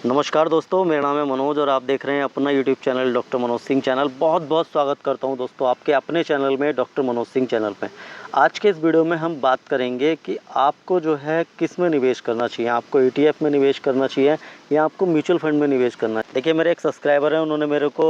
नमस्कार दोस्तों, मेरा नाम है मनोज और आप देख रहे हैं अपना YouTube channel doctor Manoj Singh channel. बहुत बहुत स्वागत करता हूं दोस्तों आपके अपने चैनल में, डॉक्टर मनोज सिंह चैनल में। आज के इस वीडियो में हम बात करेंगे कि आपको जो है किस में निवेश करना चाहिए। आपको ETF में निवेश करना चाहिए या आपको म्यूचुअल फंड में निवेश करना है। देखिए, मेरे एक सब्सक्राइबर हैं, उन्होंने मेरे को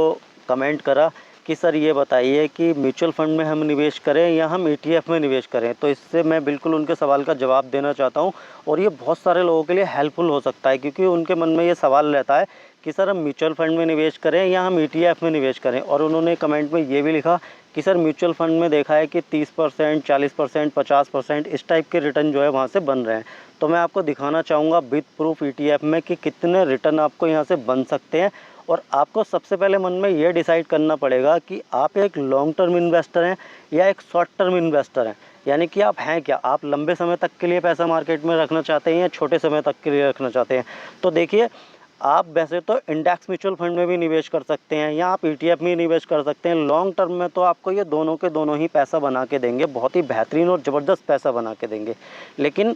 कमेंट करा कि सर ये बताइए कि म्यूचुअल फंड में हम निवेश करें या हम ETF में निवेश करें। तो इससे मैं बिल्कुल उनके सवाल का जवाब देना चाहता हूं और ये बहुत सारे लोगों के लिए हेल्पफुल हो सकता है, क्योंकि उनके मन में ये सवाल रहता है कि सर हम म्यूचुअल फंड में निवेश करें या हम ETF में निवेश करें। और उन्होंने कमेंट में ये भी लिखा कि सर म्यूचुअल फंड में देखा है कि 30%, 40%, 50% इस टाइप के रिटर्न जो है वहाँ से बन रहे हैं। तो मैं आपको दिखाना चाहूँगा विद प्रूफ ETF में कि कितने रिटर्न आपको यहाँ से बन सकते हैं। और आपको सबसे पहले मन में ये डिसाइड करना पड़ेगा कि आप एक लॉन्ग टर्म इन्वेस्टर हैं या एक शॉर्ट टर्म इन्वेस्टर हैं। यानी कि आप हैं क्या, आप लंबे समय तक के लिए पैसा मार्केट में रखना चाहते हैं या छोटे समय तक के लिए रखना चाहते हैं। तो देखिए, आप वैसे तो इंडेक्स म्यूचुअल फंड में भी निवेश कर सकते हैं या आप ETF में निवेश कर सकते हैं। लॉन्ग टर्म में तो आपको ये दोनों के दोनों ही पैसा बना के देंगे, बहुत ही बेहतरीन और ज़बरदस्त पैसा बना के देंगे। लेकिन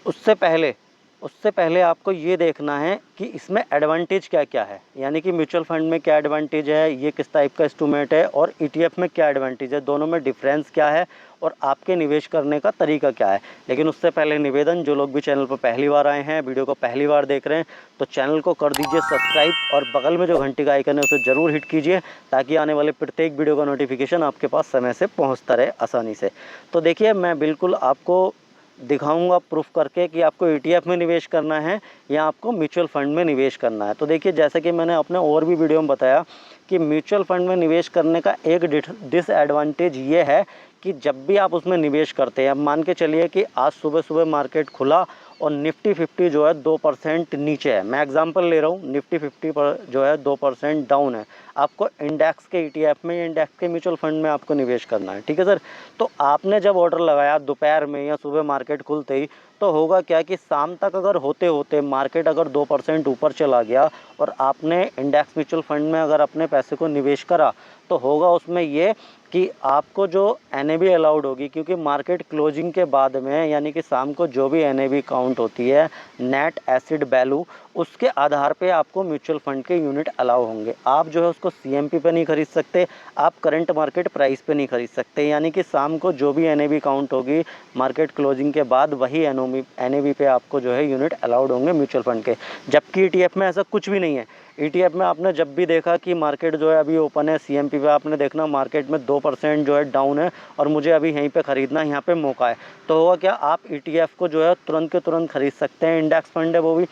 उससे पहले आपको ये देखना है कि इसमें एडवांटेज क्या क्या है। यानी कि म्यूचुअल फंड में क्या एडवांटेज है, ये किस टाइप का इंस्ट्रूमेंट है, और ETF में क्या एडवांटेज है, दोनों में डिफरेंस क्या है और आपके निवेश करने का तरीका क्या है। लेकिन उससे पहले निवेदन, जो लोग भी चैनल पर पहली बार आए हैं, वीडियो को पहली बार देख रहे हैं, तो चैनल को कर दीजिए सब्सक्राइब और बगल में जो घंटी का आइकन है उसे ज़रूर हिट कीजिए, ताकि आने वाले प्रत्येक वीडियो का नोटिफिकेशन आपके पास समय से पहुँचता रहे आसानी से। तो देखिए, मैं बिल्कुल आपको दिखाऊंगा प्रूफ करके कि आपको ETF में निवेश करना है या आपको म्यूचुअल फंड में निवेश करना है। तो देखिए, जैसे कि मैंने अपने और भी वीडियो में बताया कि म्यूचुअल फंड में निवेश करने का एक डिसएडवांटेज ये है कि जब भी आप उसमें निवेश करते हैं, अब मान के चलिए कि आज सुबह सुबह मार्केट खुला और निफ्टी 50 जो है 2% नीचे है। मैं एग्जांपल ले रहा हूँ, निफ्टी 50 पर जो है 2% डाउन है। आपको इंडेक्स के ETF में या इंडेक्स के म्यूचुअल फंड में आपको निवेश करना है, ठीक है सर। तो आपने जब ऑर्डर लगाया दोपहर में या सुबह मार्केट खुलते ही, तो होगा क्या कि शाम तक अगर होते होते मार्केट अगर 2% ऊपर चला गया और आपने इंडेक्स म्यूचुअल फंड में अगर अपने पैसे को निवेश करा, तो होगा उसमें ये कि आपको जो NAV अलाउड होगी, क्योंकि मार्केट क्लोजिंग के बाद में यानी कि शाम को जो भी NAV काउंट होती है, नेट एसिड वैल्यू, उसके आधार पे आपको म्यूचुअल फंड के यूनिट अलाउ होंगे। आप जो है उसको CMP पे नहीं खरीद सकते, आप करंट मार्केट प्राइस पे नहीं खरीद सकते। यानी कि शाम को जो भी NAV काउंट होगी मार्केट क्लोजिंग के बाद, वही NAV पे आपको जो है यूनिट अलाउड होंगे म्यूचुअल फंड के। जबकि ETF में ऐसा कुछ भी नहीं है। ETF में आपने जब भी देखा कि मार्केट जो है अभी ओपन है, CMP पे आपने देखना मार्केट में 2% जो है डाउन है और मुझे अभी यहीं पे ख़रीदना है, यहाँ पे मौका है, तो होगा क्या, आप ETF को जो है तुरंत के तुरंत खरीद सकते हैं। इंडेक्स फंड है वो भी,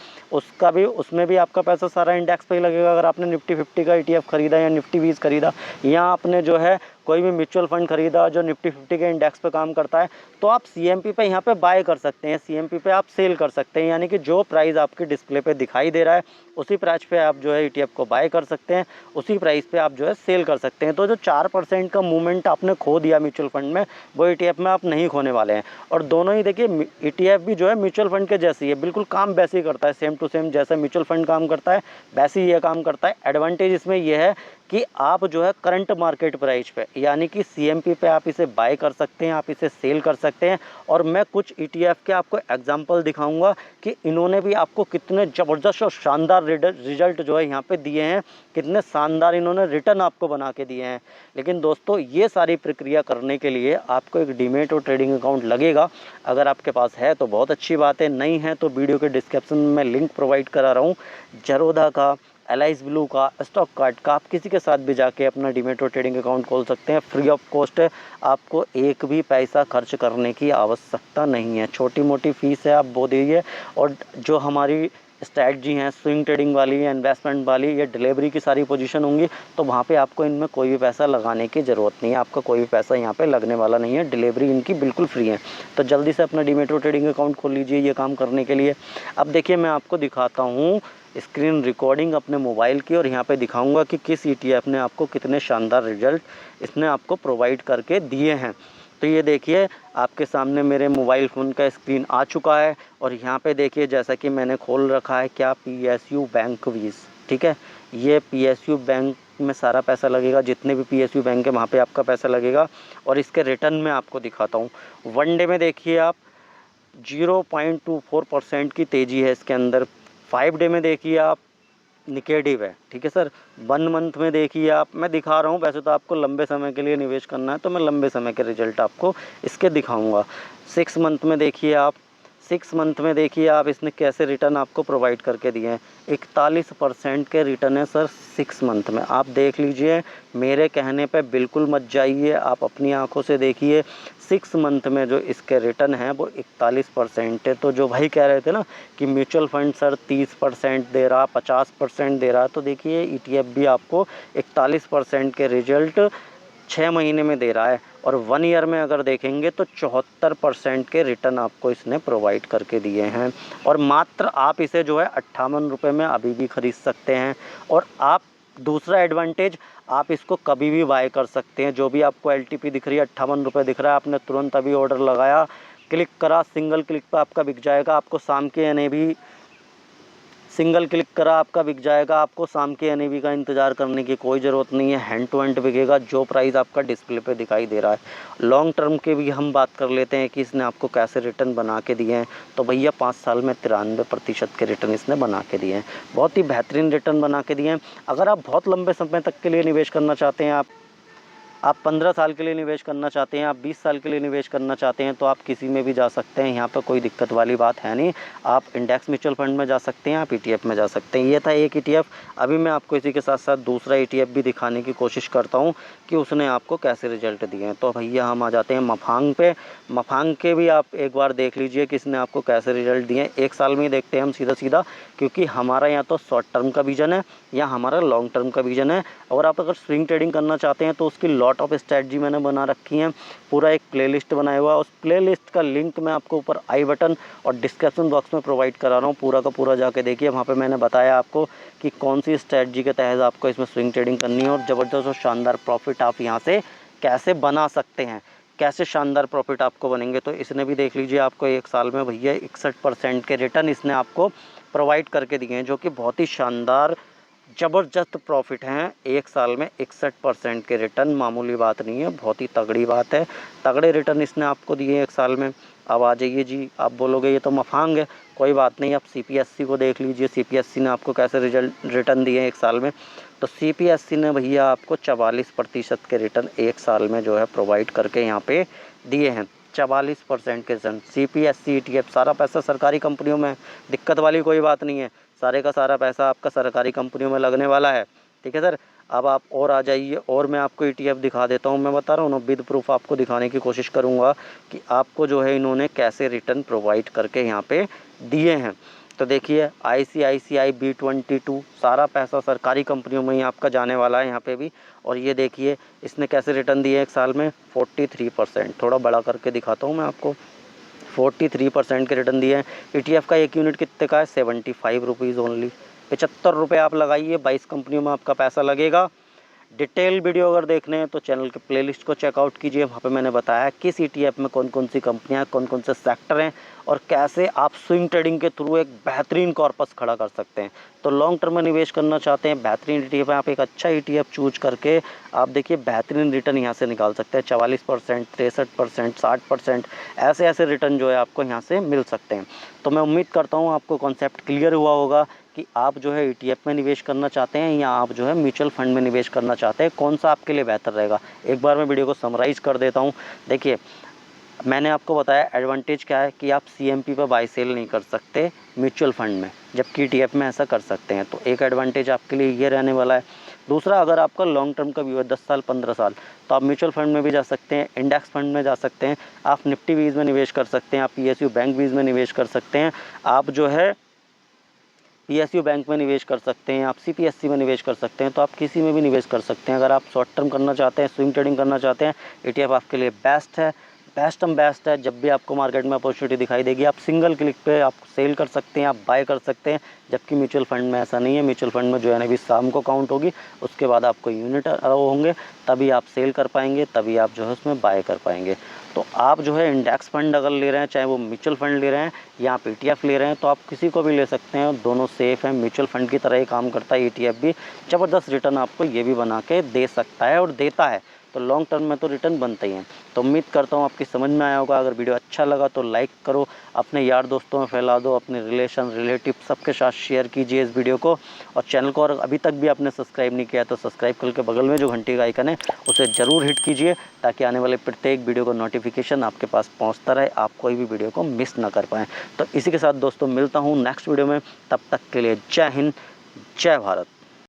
उसमें भी आपका पैसा सारा इंडेक्स पे ही लगेगा। अगर आपने निफ्टी 50 का ETF खरीदा या निफ्टी 20 खरीदा, या आपने जो है कोई भी म्यूचुअल फंड खरीदा जो निफ्टी 50 के इंडेक्स पे काम करता है, तो आप CMP पे यहाँ पे बाय कर सकते हैं, CMP पे आप सेल कर सकते हैं। यानी कि जो प्राइस आपके डिस्प्ले पे दिखाई दे रहा है उसी प्राइस पे आप जो है ETF को बाय कर सकते हैं, उसी प्राइस पे आप जो है सेल कर सकते हैं। तो जो 4% का मूवमेंट आपने खो दिया म्यूचुअल फंड में, वो ETF में आप नहीं खोने वाले हैं। और दोनों ही देखिए, ETF भी जो है म्यूचुअल फंड के जैसी है, बिल्कुल काम वैसे ही करता है, सेम टू सेम जैसे म्यूचुअल फंड काम करता है वैसे ही ये काम करता है। एडवांटेज इसमें यह है कि आप जो है करंट मार्केट प्राइस पे यानी कि CMP पे आप इसे बाय कर सकते हैं, आप इसे सेल कर सकते हैं। और मैं कुछ ETF के आपको एग्जांपल दिखाऊंगा कि इन्होंने भी आपको कितने ज़बरदस्त और शानदार रिजल्ट जो है यहाँ पे दिए हैं, कितने शानदार इन्होंने रिटर्न आपको बना के दिए हैं। लेकिन दोस्तों, ये सारी प्रक्रिया करने के लिए आपको एक डीमैट और ट्रेडिंग अकाउंट लगेगा। अगर आपके पास है तो बहुत अच्छी बात है, नहीं है तो वीडियो के डिस्क्रिप्शन में लिंक प्रोवाइड करा रहा हूँ, जरोधा का, एलाइस ब्लू का, स्टॉक कार्ड का, आप किसी के साथ भी जाके अपना डीमैट और ट्रेडिंग अकाउंट खोल सकते हैं, फ्री ऑफ कॉस्ट है। आपको एक भी पैसा खर्च करने की आवश्यकता नहीं है, छोटी मोटी फीस है, आप वो दीजिए। और जो हमारी स्ट्रैटजी हैं स्विंग ट्रेडिंग वाली या इन्वेस्टमेंट वाली, ये डिलीवरी की सारी पोजीशन होंगी, तो वहाँ पे आपको इनमें कोई भी पैसा लगाने की ज़रूरत नहीं है, आपका कोई भी पैसा यहाँ पे लगने वाला नहीं है, डिलीवरी इनकी बिल्कुल फ्री है। तो जल्दी से अपना डीमैट और ट्रेडिंग अकाउंट खोल लीजिए ये काम करने के लिए। अब देखिए, मैं आपको दिखाता हूँ स्क्रीन रिकॉर्डिंग अपने मोबाइल की, और यहाँ पे दिखाऊंगा कि किस ETF ने आपको कितने शानदार रिजल्ट इसने आपको प्रोवाइड करके दिए हैं। तो ये देखिए, आपके सामने मेरे मोबाइल फ़ोन का स्क्रीन आ चुका है, और यहाँ पे देखिए जैसा कि मैंने खोल रखा है क्या, PSU बैंक 20, ठीक है। ये PSU बैंक में सारा पैसा लगेगा, जितने भी PSU बैंक है वहाँ पे आपका पैसा लगेगा। और इसके रिटर्न में आपको दिखाता हूँ। वन डे में देखिए आप 0.24% की तेज़ी है इसके अंदर, 5 डे में देखिए आप निगेटिव है, ठीक है सर। 1 मंथ में देखिए आप, मैं दिखा रहा हूँ, वैसे तो आपको लंबे समय के लिए निवेश करना है तो मैं लंबे समय के रिजल्ट आपको इसके दिखाऊंगा। 6 मंथ में देखिए आप, 6 मंथ में देखिए आप इसने कैसे रिटर्न आपको प्रोवाइड करके दिए हैं। 41% के रिटर्न है सर 6 मंथ में, आप देख लीजिए, मेरे कहने पे बिल्कुल मत जाइए, आप अपनी आंखों से देखिए। 6 मंथ में जो इसके रिटर्न है वो 41% है। तो जो भाई कह रहे थे ना कि म्यूचुअल फंड सर 30% दे रहा, 50% दे रहा, तो देखिए ETF भी आपको 41% के रिजल्ट 6 महीने में दे रहा है। और 1 ईयर में अगर देखेंगे तो 74% के रिटर्न आपको इसने प्रोवाइड करके दिए हैं। और मात्र आप इसे जो है 58 रुपये में अभी भी ख़रीद सकते हैं। और आप दूसरा एडवांटेज, आप इसको कभी भी बाय कर सकते हैं। जो भी आपको LTP दिख रही है 58 रुपये दिख रहा है, आपने तुरंत अभी ऑर्डर लगाया, क्लिक करा, सिंगल क्लिक पर आपका बिक जाएगा। आपको शाम के NAV सिंगल क्लिक करा आपका बिक जाएगा। आपको शाम के NAV का इंतज़ार करने की कोई ज़रूरत नहीं है, हैंड टू हैंड बिकेगा जो प्राइस आपका डिस्प्ले पे दिखाई दे रहा है। लॉन्ग टर्म के भी हम बात कर लेते हैं कि इसने आपको कैसे रिटर्न बना के दिए हैं। तो भैया 5 साल में 93% के रिटर्न इसने बना के दिए हैं, बहुत ही बेहतरीन रिटर्न बना के दिए हैं। अगर आप बहुत लंबे समय तक के लिए निवेश करना चाहते हैं, आप 15 साल के लिए निवेश करना चाहते हैं, आप 20 साल के लिए निवेश करना चाहते हैं, तो आप किसी में भी जा सकते हैं, यहाँ पर कोई दिक्कत वाली बात है नहीं। आप इंडेक्स म्यूचुअल फंड में जा सकते हैं, आप ETF में जा सकते हैं। ये था एक ETF। अभी मैं आपको इसी के साथ साथ दूसरा ETF भी दिखाने की कोशिश करता हूँ कि उसने आपको कैसे रिजल्ट दिए हैं। तो भैया हम आ जाते हैं मफांग पे। मफांग के भी आप एक बार देख लीजिए कि इसने आपको कैसे रिजल्ट दिए हैं। 1 साल में ही देखते हैं हम सीधा, क्योंकि हमारा यहाँ तो शॉर्ट टर्म का विजन है या हमारा लॉन्ग टर्म का विजन है। और आप अगर स्विंग ट्रेडिंग करना चाहते हैं तो उसकी लॉट ऑफ स्ट्रैटेजी मैंने बना रखी है, पूरा एक प्लेलिस्ट बनाया हुआ है। उस प्लेलिस्ट का लिंक मैं आपको ऊपर आई बटन और डिस्क्रिप्शन बॉक्स में प्रोवाइड करा रहा हूँ, पूरा का पूरा जाके देखिए। वहाँ पे मैंने बताया आपको कि कौन सी स्ट्रैटेजी के तहत आपको इसमें स्विंग ट्रेडिंग करनी है और ज़बरदस्त और शानदार प्रॉफिट आप यहाँ से कैसे बना सकते हैं, कैसे शानदार प्रॉफिट आपको बनेंगे। तो इसने भी देख लीजिए, आपको 1 साल में भैया 61% के रिटर्न इसने आपको प्रोवाइड करके दिए हैं, जो कि बहुत ही शानदार ज़बरदस्त प्रॉफिट हैं। 1 साल में 61% के रिटर्न मामूली बात नहीं है, बहुत ही तगड़ी बात है। तगड़े रिटर्न इसने आपको दिए 1 साल में। अब आ जाइए जी, आप बोलोगे ये तो मफांग है, कोई बात नहीं, आप CPSE को देख लीजिए। CPSE ने आपको कैसे रिटर्न दिए 1 साल में। तो CPSE ने भैया आपको 44% के रिटर्न 1 साल में जो है प्रोवाइड करके यहाँ पे दिए हैं। 44% के रिटर्न। CPSE ETF सारा पैसा सरकारी कंपनियों में, दिक्कत वाली कोई बात नहीं है, सारे का सारा पैसा आपका सरकारी कंपनियों में लगने वाला है, ठीक है सर। अब आप और आ जाइए और मैं आपको ETF दिखा देता हूँ। मैं बता रहा हूँ ना, विद प्रूफ आपको दिखाने की कोशिश करूँगा कि आपको जो है इन्होंने कैसे रिटर्न प्रोवाइड करके यहाँ पे दिए हैं। तो देखिए ICICI B22 सारा पैसा सरकारी कंपनियों में ही आपका जाने वाला है यहाँ पे भी। और ये देखिए इसने कैसे रिटर्न दिए 1 साल में 43%। थोड़ा बड़ा करके दिखाता हूँ मैं आपको, 43% के रिटर्न दिए हैं। ETF का एक यूनिट कितने का है? 75 रुपीज़ ओनली। 75 रुपये आप लगाइए, 22 कंपनियों में आपका पैसा लगेगा। डिटेल वीडियो अगर देखने हैं तो चैनल के प्लेलिस्ट को चेकआउट कीजिए, वहाँ पे मैंने बताया किस ETF में कौन कौन सी कंपनियाँ, कौन कौन से सेक्टर हैं और कैसे आप स्विंग ट्रेडिंग के थ्रू एक बेहतरीन कॉर्पस खड़ा कर सकते हैं। तो लॉन्ग टर्म में निवेश करना चाहते हैं, बेहतरीन ETF है, आप एक अच्छा ETF चूज करके आप देखिए बेहतरीन रिटर्न यहाँ से निकाल सकते हैं। 44%, 63%, 60%, ऐसे ऐसे रिटर्न जो है आपको यहाँ से मिल सकते हैं। तो मैं उम्मीद करता हूँ आपको कॉन्सेप्ट क्लियर हुआ होगा कि आप जो है ETF में निवेश करना चाहते हैं या आप जो है म्यूचुअल फंड में निवेश करना चाहते हैं, कौन सा आपके लिए बेहतर रहेगा। एक बार मैं वीडियो को समराइज़ कर देता हूँ। देखिए मैंने आपको बताया एडवांटेज क्या है कि आप CMP पर बाई सेल नहीं कर सकते म्यूचुअल फंड में, जबकि ETF में ऐसा कर सकते हैं। तो एक एडवांटेज आपके लिए ये रहने वाला है। दूसरा, अगर आपका लॉन्ग टर्म का व्यू है 10 साल 15 साल, तो आप म्यूचुअल फंड में भी जा सकते हैं, इंडेक्स फंड में जा सकते हैं, आप निफ्टी बीज में निवेश कर सकते हैं, आप PSU बैंक बीज में निवेश कर सकते हैं, आप जो है PSU बैंक में निवेश कर सकते हैं, आप CPSE में निवेश कर सकते हैं। तो आप किसी में भी निवेश कर सकते हैं। अगर आप शॉर्ट टर्म करना चाहते हैं, स्विंग ट्रेडिंग करना चाहते हैं, ETF आपके लिए बेस्ट है, बेस्ट है। जब भी आपको मार्केट में अपॉर्चुनिटी दिखाई देगी, आप सिंगल क्लिक पे आप सेल कर सकते हैं, आप बाय कर सकते हैं। जबकि म्यूचुअल फंड में ऐसा नहीं है। म्यूचुअल फंड में जो है NAV शाम को काउंट होगी, उसके बाद आपको यूनिट होंगे, तभी आप सेल कर पाएंगे, तभी आप जो है उसमें बाय कर पाएंगे। तो आप जो है इंडेक्स फंड अगर ले रहे हैं, चाहे वो म्यूचुअल फंड ले रहे हैं या आप ETF ले रहे हैं, तो आप किसी को भी ले सकते हैं, दोनों सेफ़ हैं। म्यूचुअल फंड की तरह ही काम करता है ETF भी, ज़बरदस्त रिटर्न आपको ये भी बना के दे सकता है और देता है। तो लॉन्ग टर्म में तो रिटर्न बनता ही है। तो उम्मीद करता हूँ आपकी समझ में आया होगा। अगर वीडियो अच्छा लगा तो लाइक करो, अपने यार दोस्तों में फैला दो, अपने रिलेशन रिलेटिव सबके साथ शेयर कीजिए इस वीडियो को। और चैनल को और अभी तक भी आपने सब्सक्राइब नहीं किया तो सब्सक्राइब करके बगल में जो घंटी का आइकन है उसे ज़रूर हिट कीजिए, ताकि आने वाले प्रत्येक वीडियो का नोटिफिकेशन आपके पास पहुंचता रहे, आप कोई भी वीडियो को मिस ना कर पाएँ। तो इसी के साथ दोस्तों मिलता हूं नेक्स्ट वीडियो में, तब तक के लिए जय हिंद, जय भारत।